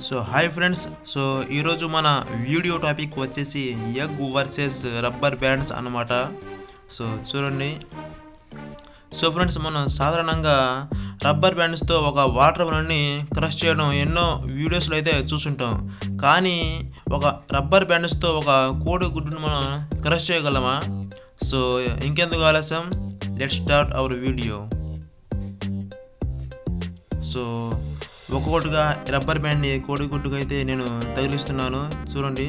So hi friends. So ఈరోజు మన video topic వచ్చేసి ఎగ్ వర్సెస్ రబ్బర్ బ్యాండ్స్ అన్నమాట. సో చూడండి. సో ఫ్రెండ్స్, మనం సాధారణంగా రబ్బర్ బ్యాండ్స్తో ఒక వాటర్ మెలన్ని క్రష్ చేయడం ఎన్నో వీడియోస్లో అయితే చూసుంటాం. కానీ ఒక రబ్బర్ బ్యాండ్స్తో ఒక కోడి గుడ్డును మనం క్రష్ చేయగలమా? సో ఇంకెందుకు ఆలస్యం, let's start our video. So ఒక్కొక్కటిగా రబ్బర్ బ్యాండ్ని కోడిగుడ్డుకు అయితే నేను తగిలిస్తున్నాను, చూడండి.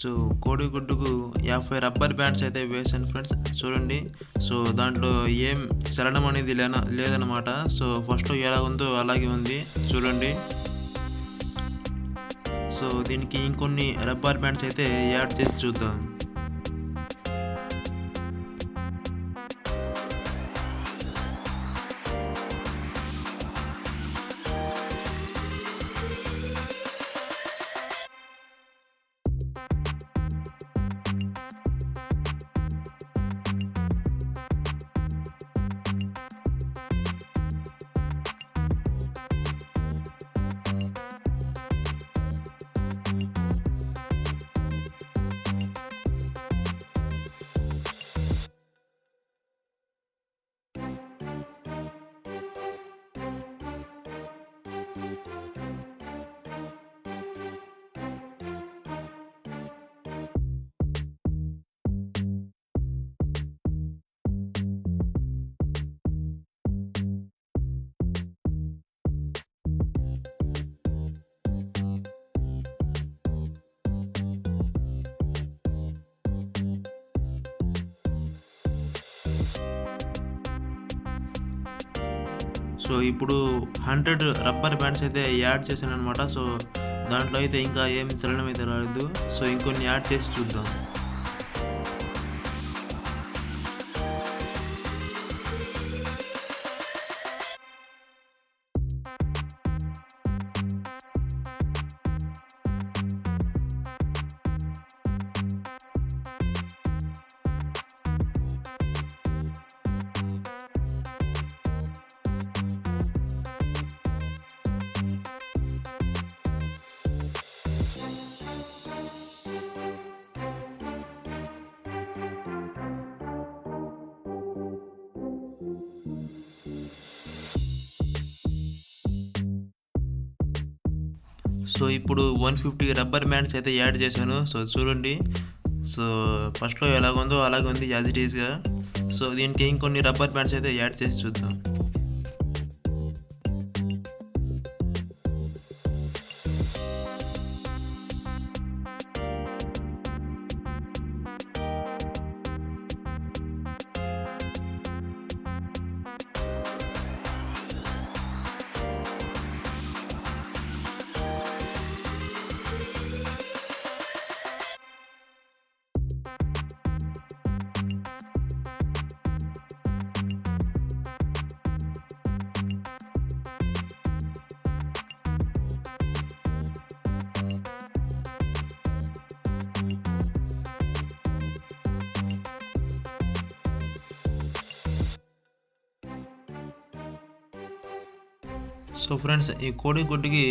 సో కోడిగుడ్డుకు 50 రబ్బర్ బ్యాండ్స్ అయితే వేసాను ఫ్రెండ్స్, చూడండి. సో దాంట్లో ఏం చలనం అనేది లేదనమాట. సో ఫస్ట్లో ఎలా ఉందో అలాగే ఉంది, చూడండి. సో దీనికి ఇంకొన్ని రబ్బర్ బ్యాండ్స్ అయితే యాడ్ చేసి చూద్దాం. సో ఇప్పుడు 100 రబ్బర్ బ్యాండ్స్ అయితే యాడ్ చేశాను అనమాట. సో దాంట్లో అయితే ఇంకా ఏం చలనం అయితే రాలేదు. సో ఇంకొన్ని యాడ్ చేసి చూద్దాం. సో ఇప్పుడు 150 రబ్బర్ బ్యాండ్స్ అయితే యాడ్ చేశాను. సో చూడండి. సో ఫస్ట్లో ఎలాగుందో అలాగే ఉంది, యాజ్ ఇట్ ఈస్గా. సో దీనికి ఇంకొన్ని రబ్బర్ బ్యాండ్స్ అయితే యాడ్ చేసి చూద్దాం. సో ఫ్రెండ్స్, ఈ కోడిగుడ్డుకి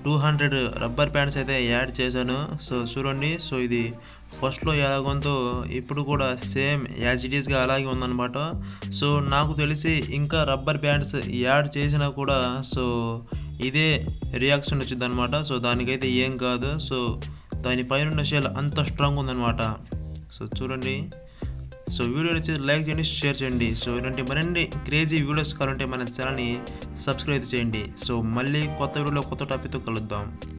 200 రబ్బర్ బ్యాండ్స్ అయితే యాడ్ చేశాను. సో చూడండి. సో ఇది ఫస్ట్లో ఎలాగుందో ఇప్పుడు కూడా సేమ్ యాజ్ ఇట్ ఈస్గా అలాగే ఉందన్నమాట. సో నాకు తెలిసి ఇంకా రబ్బర్ బ్యాండ్స్ యాడ్ చేసినా కూడా సో ఇదే రియాక్షన్ వచ్చింది అనమాట. సో దానికైతే ఏం కాదు. సో దానిపైన ఉన్న షెల్ అంత స్ట్రాంగ్ ఉందన్నమాట. సో చూడండి. సో వీడియో నచ్చితే లైక్ చేయండి, షేర్ చేయండి. సో ఇలాంటి మరిన్ని క్రేజీ వీడియోస్ కావాలంటే మన ఛానల్ని సబ్స్క్రైబ్ చేయండి. సో మళ్ళీ కొత్త వీడియోలో కొత్త టాపిక్తో కలుద్దాం.